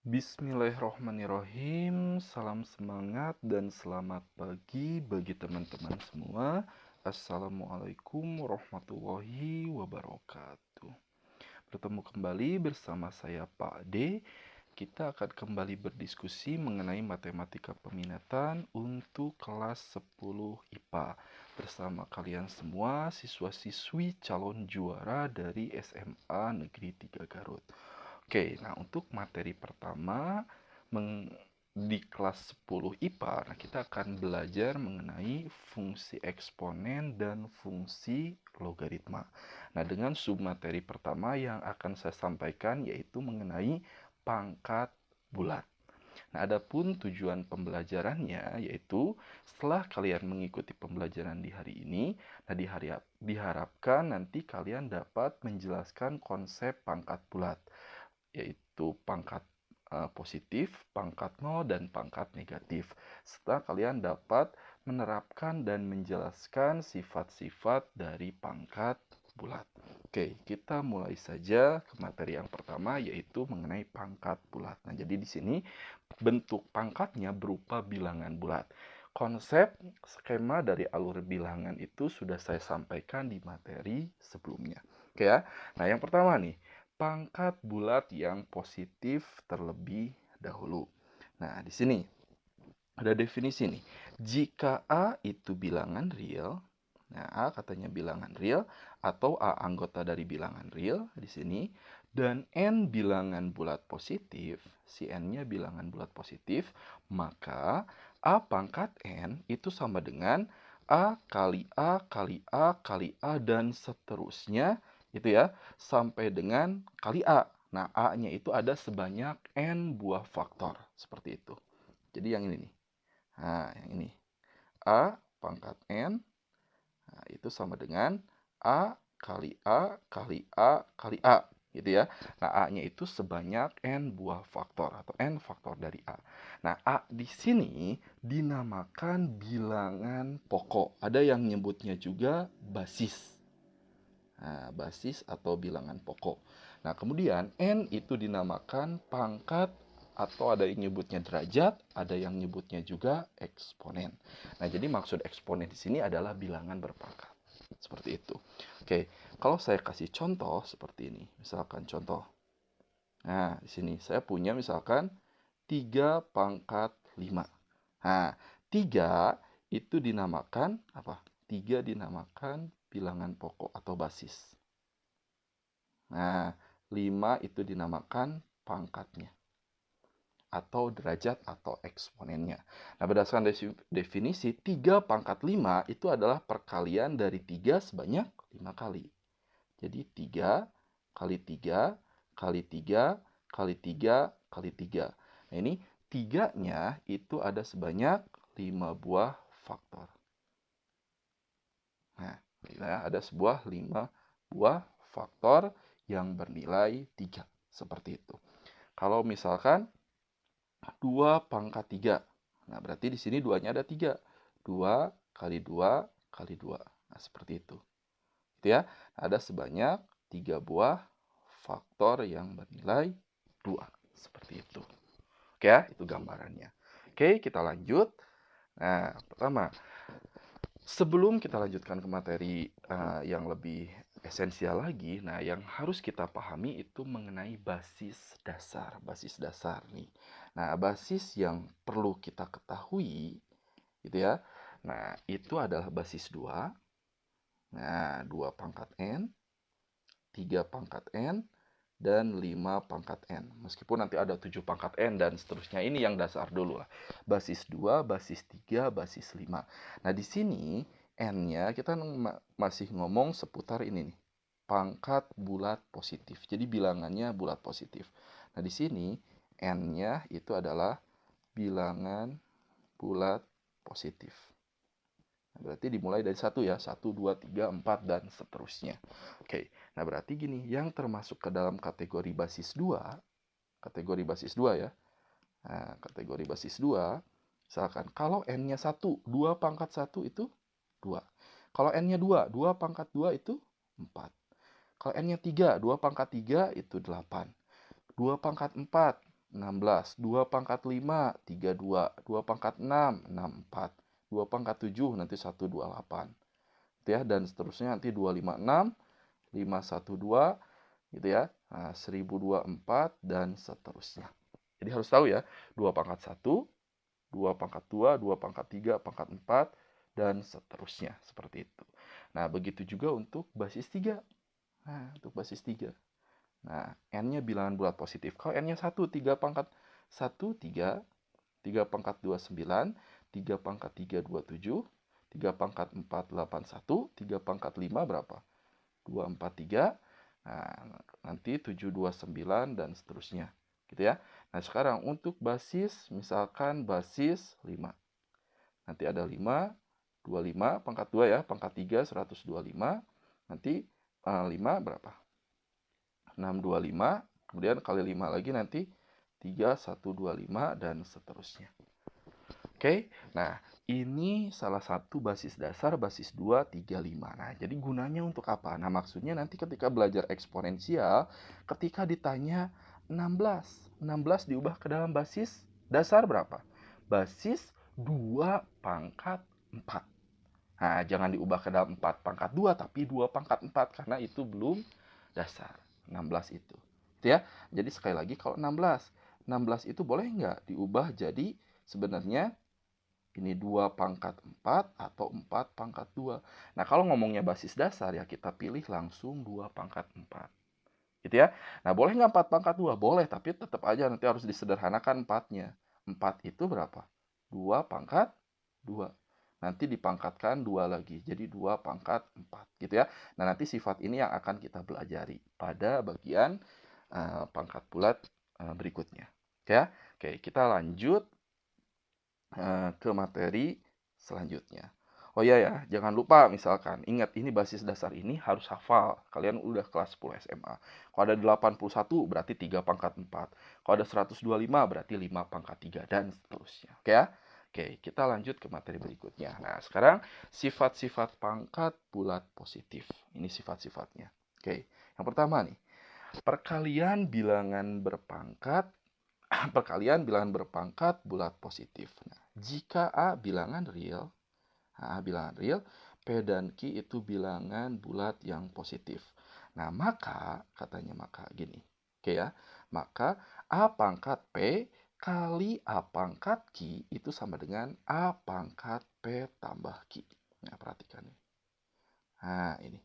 Bismillahirrohmanirrohim. Salam semangat dan selamat pagi bagi teman-teman semua. Assalamualaikum warahmatullahi wabarakatuh. Bertemu kembali bersama saya Pak D. Kita akan kembali berdiskusi mengenai matematika peminatan untuk kelas 10 IPA bersama kalian semua siswa-siswi calon juara dari SMA Negeri 3 Garut. Oke, nah untuk materi pertama di kelas 10 IPA, nah kita akan belajar mengenai fungsi eksponen dan fungsi logaritma. Nah, dengan submateri pertama yang akan saya sampaikan yaitu mengenai pangkat bulat. Nah, adapun tujuan pembelajarannya yaitu setelah kalian mengikuti pembelajaran di hari ini, nah diharapkan nanti kalian dapat menjelaskan konsep pangkat bulat, yaitu pangkat positif, pangkat nol, dan pangkat negatif. Setelah kalian dapat menerapkan dan menjelaskan sifat-sifat dari pangkat bulat. Oke, kita mulai saja ke materi yang pertama yaitu mengenai pangkat bulat. Nah, jadi di sini bentuk pangkatnya berupa bilangan bulat. Konsep skema dari alur bilangan itu sudah saya sampaikan di materi sebelumnya. Oke ya. Nah, yang pertama nih, pangkat bulat yang positif terlebih dahulu. Nah, di sini ada definisi nih. Jika A itu bilangan real, nah A katanya bilangan real atau A anggota dari bilangan real di sini, dan N bilangan bulat positif, si N-nya bilangan bulat positif, maka A pangkat N itu sama dengan A kali A kali A kali A dan seterusnya, itu ya, sampai dengan kali A. Nah, A-nya itu ada sebanyak N buah faktor, seperti itu. Jadi yang ini nih. Nah, yang ini. A pangkat N, nah, itu sama dengan A kali A kali A kali A. Gitu ya. Nah, A-nya itu sebanyak N buah faktor atau N faktor dari A. Nah, A di sini dinamakan bilangan pokok. Ada yang nyebutnya juga basis. Nah, basis atau bilangan pokok. Nah, kemudian N itu dinamakan pangkat atau ada yang nyebutnya derajat, ada yang nyebutnya juga eksponen. Nah, jadi maksud eksponen di sini adalah bilangan berpangkat. Seperti itu. Oke, kalau saya kasih contoh seperti ini. Misalkan contoh. Nah, di sini saya punya misalkan 3 pangkat 5. Nah, 3 itu dinamakan apa? 3 dinamakan bilangan pokok atau basis. Nah, 5 itu dinamakan pangkatnya atau derajat atau eksponennya. Nah, berdasarkan definisi, 3 pangkat 5 itu adalah perkalian dari 3 sebanyak 5 kali. Jadi 3 kali 3 kali 3 kali 3 kali 3. Nah, ini 3-nya itu ada sebanyak 5 buah faktor. Nah, ada sebuah 5 buah faktor yang bernilai 3. Seperti itu. Kalau misalkan 2 pangkat 3. Nah, berarti di sini 2-nya ada 3. 2 kali 2 kali 2. Nah, seperti itu. Gitu ya. Ada sebanyak 3 buah faktor yang bernilai 2. Seperti itu. Oke ya, itu gambarannya. Oke, kita lanjut. Nah, pertama, sebelum kita lanjutkan ke materi yang lebih esensial lagi, nah yang harus kita pahami itu mengenai basis dasar. Basis dasar nih. Nah, basis yang perlu kita ketahui, gitu ya. Nah, itu adalah basis 2. Nah, 2 pangkat N, 3 pangkat N, dan 5 pangkat N. Meskipun nanti ada 7 pangkat N dan seterusnya. Ini yang dasar dulu lah. Basis 2, basis 3, basis 5. Nah, di sini N-nya kita masih ngomong seputar ini nih. Pangkat bulat positif. Jadi bilangannya bulat positif. Nah, di sini N-nya itu adalah bilangan bulat positif. Nah, berarti dimulai dari 1 ya. 1, 2, 3, 4, dan seterusnya. Oke. Nah, berarti gini. Yang termasuk ke dalam kategori basis 2. Kategori basis 2 ya. Nah, kategori basis 2. Misalkan kalau N-nya 1, 2 pangkat 1 itu 2. Kalau N-nya 2, 2 pangkat 2 itu 4. Kalau N-nya 3, 2 pangkat 3 itu 8. 2 pangkat 4 16. 2 pangkat 5, 32. 2 pangkat 6, 64. 2 pangkat 7, nanti 128. Gitu ya, dan seterusnya nanti 256, 512, gitu ya. Nah, 1024 dan seterusnya. Jadi harus tahu ya, 2 pangkat 1, 2 pangkat 2, 2 pangkat 3, pangkat 4, dan seterusnya. Seperti itu. Nah, begitu juga untuk basis 3. Nah, untuk basis 3. Nah, N-nya bilangan bulat positif. Kalau N-nya 1, 3 pangkat 1, 3. 3 pangkat 2, 9. 3 pangkat 3, 27. 3 pangkat 4, 81. 3 pangkat 5 berapa? 243. Nah, nanti 729 dan seterusnya. Gitu ya. Nah, sekarang untuk basis, misalkan basis 5. Nanti ada 5, 25, pangkat 2 ya, pangkat 3, 125. Nanti 5 berapa? 625, kemudian kali 5 lagi nanti 3125 dan seterusnya. Oke, nah ini salah satu basis dasar, basis 2, 3, 5. Nah, jadi gunanya untuk apa? Nah, maksudnya nanti ketika belajar eksponensial, ketika ditanya 16 diubah ke dalam basis dasar berapa? Basis 2 pangkat 4. Nah, jangan diubah ke dalam 4 pangkat 2, tapi 2 pangkat 4, karena itu belum dasar. 16 itu. Gitu ya. Jadi sekali lagi kalau 16 itu boleh nggak diubah jadi sebenarnya ini 2 pangkat 4 atau 4 pangkat 2. Nah, kalau ngomongnya basis dasar ya kita pilih langsung 2 pangkat 4. Gitu ya. Nah, boleh nggak 4 pangkat 2? Boleh, tapi tetap aja nanti harus disederhanakan 4-nya. 4 itu berapa? 2 pangkat 2. Nanti dipangkatkan 2 lagi. Jadi 2 pangkat 4. Gitu ya. Nah, nanti sifat ini yang akan kita pelajari pada bagian pangkat bulat berikutnya. Oke ya. Oke, kita lanjut ke materi selanjutnya. Oh iya ya, jangan lupa misalkan, ingat ini basis dasar ini harus hafal. Kalian udah kelas 10 SMA. Kalau ada 81 berarti 3 pangkat 4. Kalau ada 125 berarti 5 pangkat 3 dan seterusnya. Oke ya? Oke, kita lanjut ke materi berikutnya. Nah, sekarang sifat-sifat pangkat bulat positif. Ini sifat-sifatnya. Oke, yang pertama nih, perkalian bilangan berpangkat perkalian bilangan berpangkat bulat positif. Nah, jika A bilangan real, P dan Q itu bilangan bulat yang positif. Nah, maka gini. Oke ya. Maka A pangkat P kali A pangkat Q itu sama dengan A pangkat P tambah Q. Nah, perhatikan nih. Nah, ini.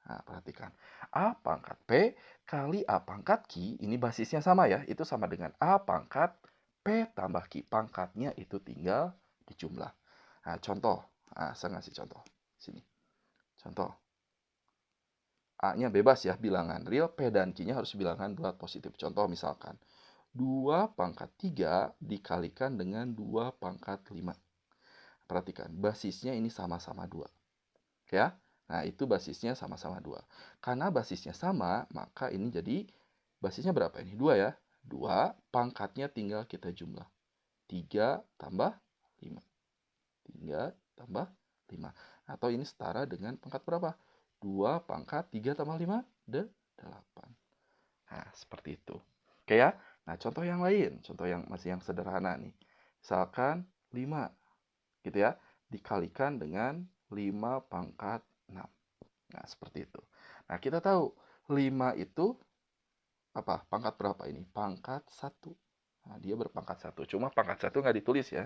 Nah, perhatikan. A pangkat P kali A pangkat Q, ini basisnya sama ya, itu sama dengan A pangkat P tambah Q. Pangkatnya itu tinggal dijumlah. Nah, contoh. Nah, saya ngasih contoh. Sini. Contoh. A-nya bebas ya, bilangan real. P dan Q-nya harus bilangan bulat positif. Contoh misalkan. 2 pangkat 3 dikalikan dengan 2 pangkat 5. Perhatikan, basisnya ini sama-sama 2. Ya. Nah, itu basisnya sama-sama 2. Karena basisnya sama, maka ini jadi basisnya berapa ini? 2 ya. 2, pangkatnya tinggal kita jumlah. 3 tambah 5. 3 tambah 5. Atau ini setara dengan pangkat berapa? 2 pangkat 3 tambah 5, 8. Nah, seperti itu. Oke ya. Nah, contoh yang lain. Contoh yang masih yang sederhana nih. Misalkan 5. Gitu ya. Dikalikan dengan 5 pangkat 6. Nah, seperti itu. Nah, kita tahu 5 itu apa? Pangkat berapa ini? Pangkat 1. Nah, dia berpangkat 1. Cuma pangkat 1 nggak ditulis ya.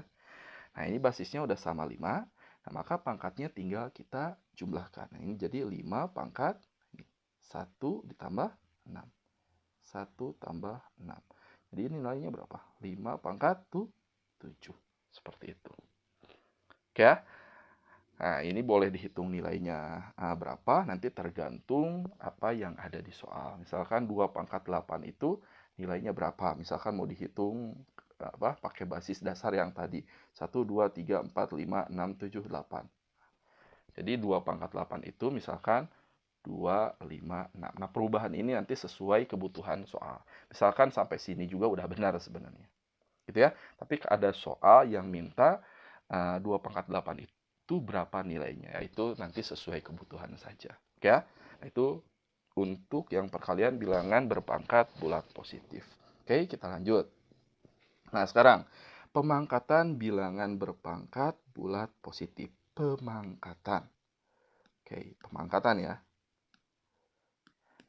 Nah, ini basisnya udah sama 5. Nah, maka pangkatnya tinggal kita jumlahkan. Nah, ini jadi 5 pangkat 1 ditambah 6. 1 tambah 6. Jadi ini nilainya berapa? 5 pangkat 7. Seperti itu. Oke ya. Nah, ini boleh dihitung nilainya berapa, nanti tergantung apa yang ada di soal. Misalkan 2 pangkat 8 itu nilainya berapa. Misalkan mau dihitung pakai basis dasar yang tadi. 1, 2, 3, 4, 5, 6, 7, 8. Jadi 2 pangkat 8 itu misalkan 2, 5, 6. Nah, perubahan ini nanti sesuai kebutuhan soal. Misalkan sampai sini juga udah benar sebenarnya. Gitu ya. Tapi ada soal yang minta 2 pangkat 8 itu berapa nilainya. Itu nanti sesuai kebutuhan saja. Oke ya. Nah, itu untuk yang perkalian bilangan berpangkat bulat positif. Oke, kita lanjut. Nah, sekarang pemangkatan bilangan berpangkat bulat positif. Pemangkatan. Oke, pemangkatan ya.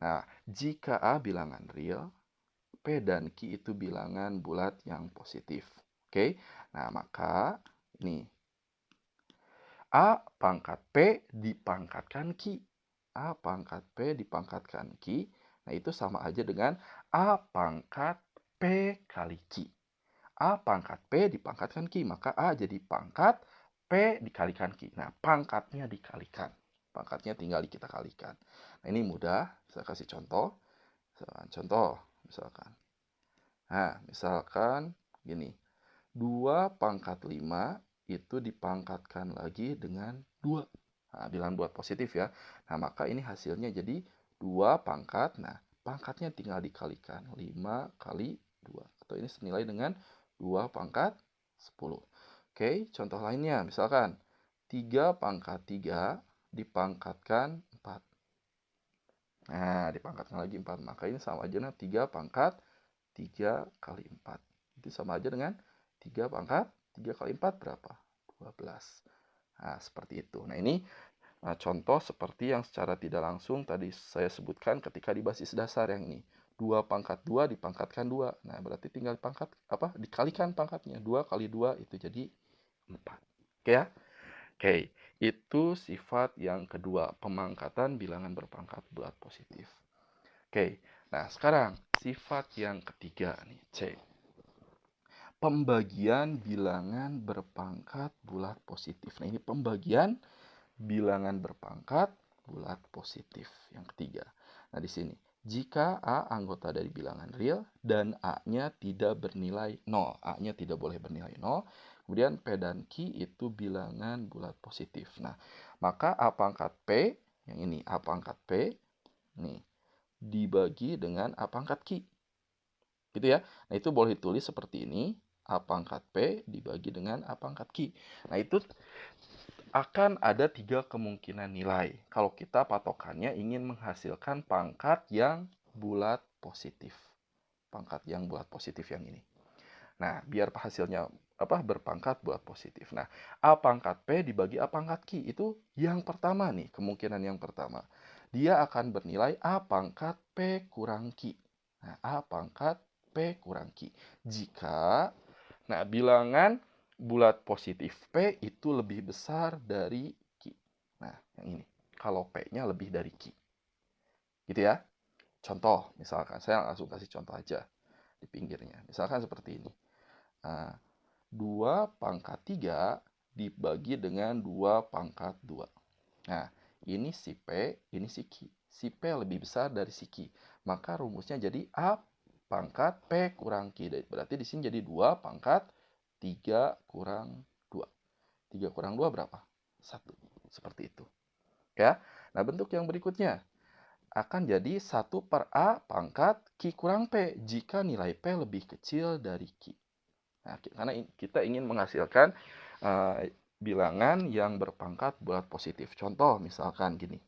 Nah, jika A bilangan real, P dan Q itu bilangan bulat yang positif. Oke, nah maka ini A pangkat P dipangkatkan Q. A pangkat P dipangkatkan Q. Nah, itu sama aja dengan A pangkat P kali Q. A pangkat P dipangkatkan Q. Maka A jadi pangkat P dikalikan Q. Nah, pangkatnya dikalikan. Pangkatnya tinggal kita kalikan. Nah, ini mudah. Saya kasih contoh. Misalkan. Nah, misalkan gini. 2 pangkat 5 itu dipangkatkan lagi dengan 2. Nah, bilangan bulat positif ya. Nah, maka ini hasilnya jadi 2 pangkat. Nah, pangkatnya tinggal dikalikan. 5 kali 2. Atau ini senilai dengan 2 pangkat 10. Oke, contoh lainnya. Misalkan 3 pangkat 3 dipangkatkan 4. Nah, dipangkatkan lagi 4. Maka ini sama aja dengan 3 pangkat 3 kali 4. Itu sama aja dengan 3 pangkat 3 kali 4 berapa? 12. Nah, seperti itu. Nah, ini contoh seperti yang secara tidak langsung tadi saya sebutkan ketika di basis dasar yang ini. 2 pangkat 2 dipangkatkan 2. Nah, berarti tinggal dikalikan pangkatnya. 2 kali 2 itu jadi 4. Oke ya? Oke, itu sifat yang kedua, pemangkatan bilangan berpangkat bulat positif. Oke, nah sekarang sifat yang ketiga nih, C. Pembagian bilangan berpangkat bulat positif. Nah, ini pembagian bilangan berpangkat bulat positif yang ketiga. Nah, di sini jika A anggota dari bilangan real dan A-nya tidak bernilai 0. A-nya tidak boleh bernilai 0. Kemudian P dan Q itu bilangan bulat positif. Nah, maka A pangkat P, yang ini A pangkat P, nih, dibagi dengan A pangkat Q. Gitu ya. Nah, itu boleh ditulis seperti ini. A pangkat P dibagi dengan A pangkat Q. Nah, itu akan ada 3 kemungkinan nilai. Kalau kita patokannya ingin menghasilkan pangkat yang bulat positif. Pangkat yang bulat positif yang ini. Nah, biar hasilnya berpangkat bulat positif. Nah, A pangkat P dibagi A pangkat Q. Itu yang pertama nih, kemungkinan yang pertama. Dia akan bernilai A pangkat P kurang Q. Nah, A pangkat P kurang Q. Jika, nah, bilangan bulat positif P itu lebih besar dari Q. Nah, yang ini. Kalau P-nya lebih dari Q. Gitu ya. Contoh, misalkan. Saya langsung kasih contoh aja di pinggirnya. Misalkan seperti ini. Nah, 2 pangkat 3 dibagi dengan 2 pangkat 2. Nah, ini si P, ini si Q. Si P lebih besar dari si Q. Maka rumusnya jadi A pangkat P kurang Q. Berarti di sini jadi 2 pangkat 3 kurang 2. 3 kurang 2 berapa? 1. Seperti itu. Ya. Nah, bentuk yang berikutnya akan jadi 1 per A pangkat Q kurang P jika nilai P lebih kecil dari Q. Nah, karena kita ingin menghasilkan bilangan yang berpangkat bulat positif. Contoh misalkan gini.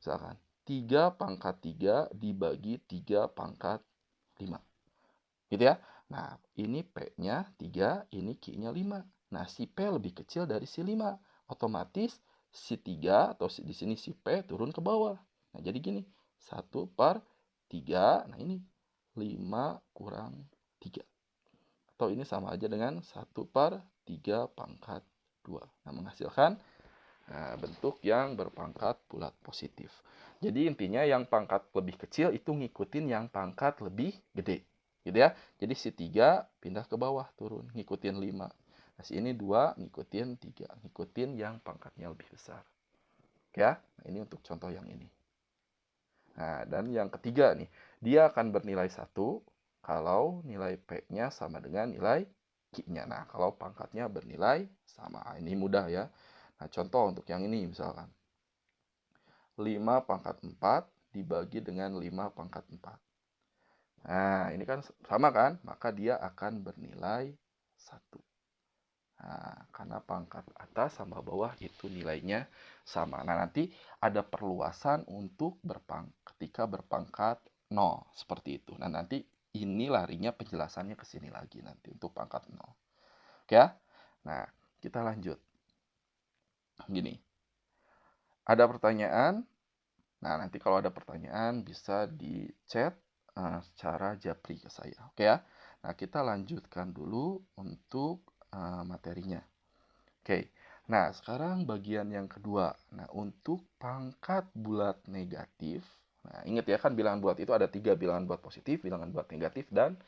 Misalkan 3 pangkat 3 dibagi 3 pangkat 5. Gitu ya. Nah, ini P-nya 3, ini Q-nya 5. Nah, si P lebih kecil dari si 5. Otomatis si 3 atau di sini si P turun ke bawah. Nah, jadi gini. 1 per 3. Nah, ini 5 kurang 3. Atau ini sama aja dengan 1 per 3 pangkat 2. Nah, menghasilkan bentuk yang berpangkat bulat positif. Jadi intinya yang pangkat lebih kecil itu ngikutin yang pangkat lebih gede. Gitu ya. Jadi si 3 pindah ke bawah turun, ngikutin 5. Nah, si ini 2 ngikutin 3, ngikutin yang pangkatnya lebih besar. Ya, nah, ini untuk contoh yang ini. Nah, dan yang ketiga nih, dia akan bernilai 1 kalau nilai P-nya sama dengan nilai Q-nya. Nah, kalau pangkatnya bernilai sama. Ini mudah ya. Nah, contoh untuk yang ini misalkan. 5 pangkat 4 dibagi dengan 5 pangkat 4. Nah, ini kan sama kan? Maka dia akan bernilai 1. Nah, karena pangkat atas sama bawah itu nilainya sama. Nah, nanti ada perluasan untuk ketika berpangkat 0. Seperti itu. Nah, nanti ini larinya penjelasannya ke sini lagi nanti untuk pangkat 0. Oke ya? Nah, kita lanjut. Gini, ada pertanyaan. Nah, nanti kalau ada pertanyaan bisa di chat secara japri ke saya. Oke ya? Nah, kita lanjutkan dulu untuk materinya. Oke. Nah, sekarang bagian yang kedua. Nah, untuk pangkat bulat negatif. Nah, ingat ya kan bilangan bulat itu ada 3, bilangan bulat positif, bilangan bulat negatif, dan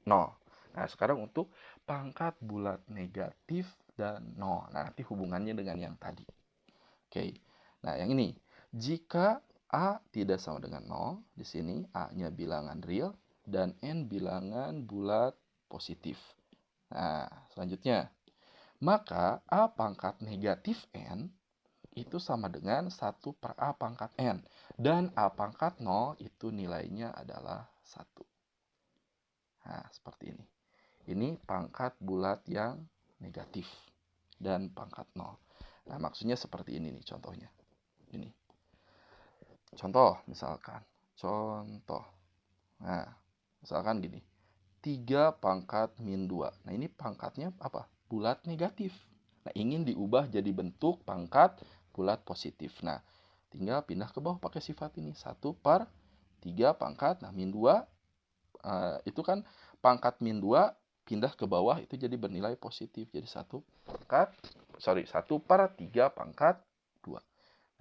0. Nah, sekarang untuk pangkat bulat negatif dan 0. Nah, nanti hubungannya dengan yang tadi. Oke. Nah, yang ini. Jika A tidak sama dengan 0, di sini A-nya bilangan real dan N bilangan bulat positif. Nah, selanjutnya. Maka A pangkat negatif N itu sama dengan 1 per A pangkat N. Dan A pangkat 0 itu nilainya adalah 1. Nah, seperti ini. Ini pangkat bulat yang negatif dan pangkat 0. Nah, maksudnya seperti ini nih contohnya. Ini. Contoh misalkan. Contoh. Nah, misalkan gini. 3 pangkat min 2. Nah, ini pangkatnya apa? Bulat negatif. Nah, ingin diubah jadi bentuk pangkat bulat positif. Nah, tinggal pindah ke bawah pakai sifat ini. 1 per 3 pangkat. Nah, min 2 itu kan pangkat min 2 pindah ke bawah itu jadi bernilai positif. Jadi 1 per 3 pangkat 2.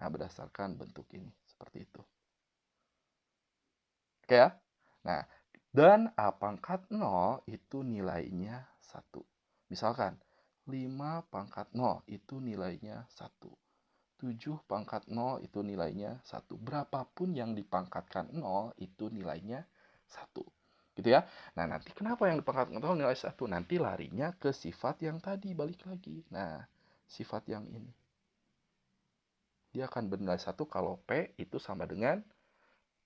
Nah, berdasarkan bentuk ini. Seperti itu. Oke ya? Nah, dan A pangkat 0 itu nilainya 1. Misalkan, 5 pangkat 0 itu nilainya 1. 7 pangkat 0 itu nilainya 1. Berapapun yang dipangkatkan 0 itu nilainya 1. Gitu ya. Nah, nanti kenapa yang dipangkatkan 0 nilai 1? Nanti larinya ke sifat yang tadi, balik lagi. Nah, sifat yang ini. Dia akan bernilai 1 kalau P itu sama dengan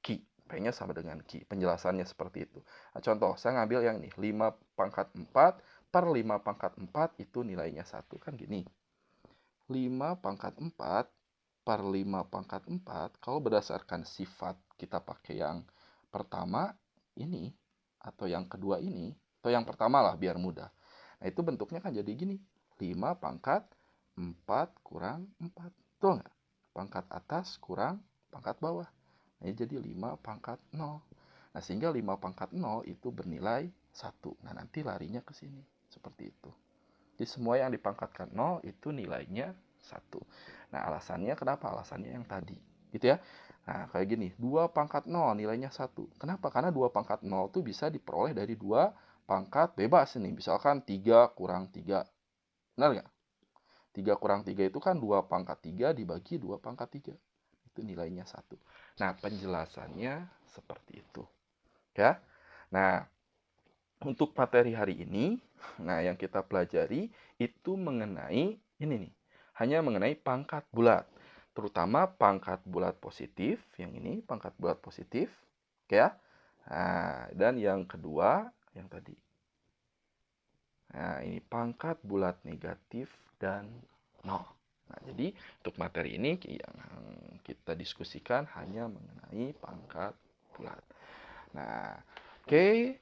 Q. P-nya sama dengan Q. Penjelasannya seperti itu. Nah, contoh, saya ngambil yang ini. 5 pangkat 4 per 5 pangkat 4 itu nilainya 1. Kan gini. 5 pangkat 4 per 5 pangkat 4, kalau berdasarkan sifat kita pakai yang pertama ini, atau yang kedua ini, atau yang pertama lah biar mudah. Nah, itu bentuknya kan jadi gini. 5 pangkat 4 kurang 4. Betul nggak? Pangkat atas kurang pangkat bawah. Nah, jadi 5 pangkat 0. Nah, sehingga 5 pangkat 0 itu bernilai 1. Nah, nanti larinya ke sini. Seperti itu. Jadi, semua yang dipangkatkan 0 itu nilainya 1. Nah, alasannya kenapa? Alasannya yang tadi. Gitu ya. Nah, kayak gini. 2 pangkat 0 nilainya 1. Kenapa? Karena 2 pangkat 0 itu bisa diperoleh dari 2 pangkat bebas ini. Misalkan 3 kurang 3. Benar nggak? 3 kurang 3 itu kan 2 pangkat 3 dibagi 2 pangkat 3. Itu nilainya 1. Nah, penjelasannya seperti itu. Ya. Nah, untuk materi hari ini, nah yang kita pelajari itu mengenai ini nih. Hanya mengenai pangkat bulat. Terutama pangkat bulat positif, yang ini pangkat bulat positif, oke ya. Nah, dan yang kedua, yang tadi. Nah, ini pangkat bulat negatif dan 0. Nah, jadi untuk materi ini yang kita diskusikan hanya mengenai pangkat bulat. Nah, oke.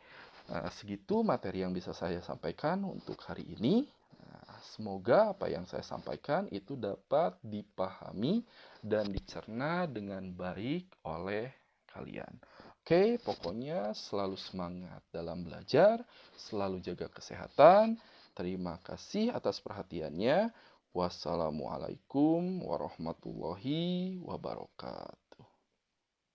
Nah, segitu materi yang bisa saya sampaikan untuk hari ini. Nah, semoga apa yang saya sampaikan itu dapat dipahami dan dicerna dengan baik oleh kalian. Oke, pokoknya selalu semangat dalam belajar, selalu jaga kesehatan. Terima kasih atas perhatiannya. Wassalamualaikum warahmatullahi wabarakatuh.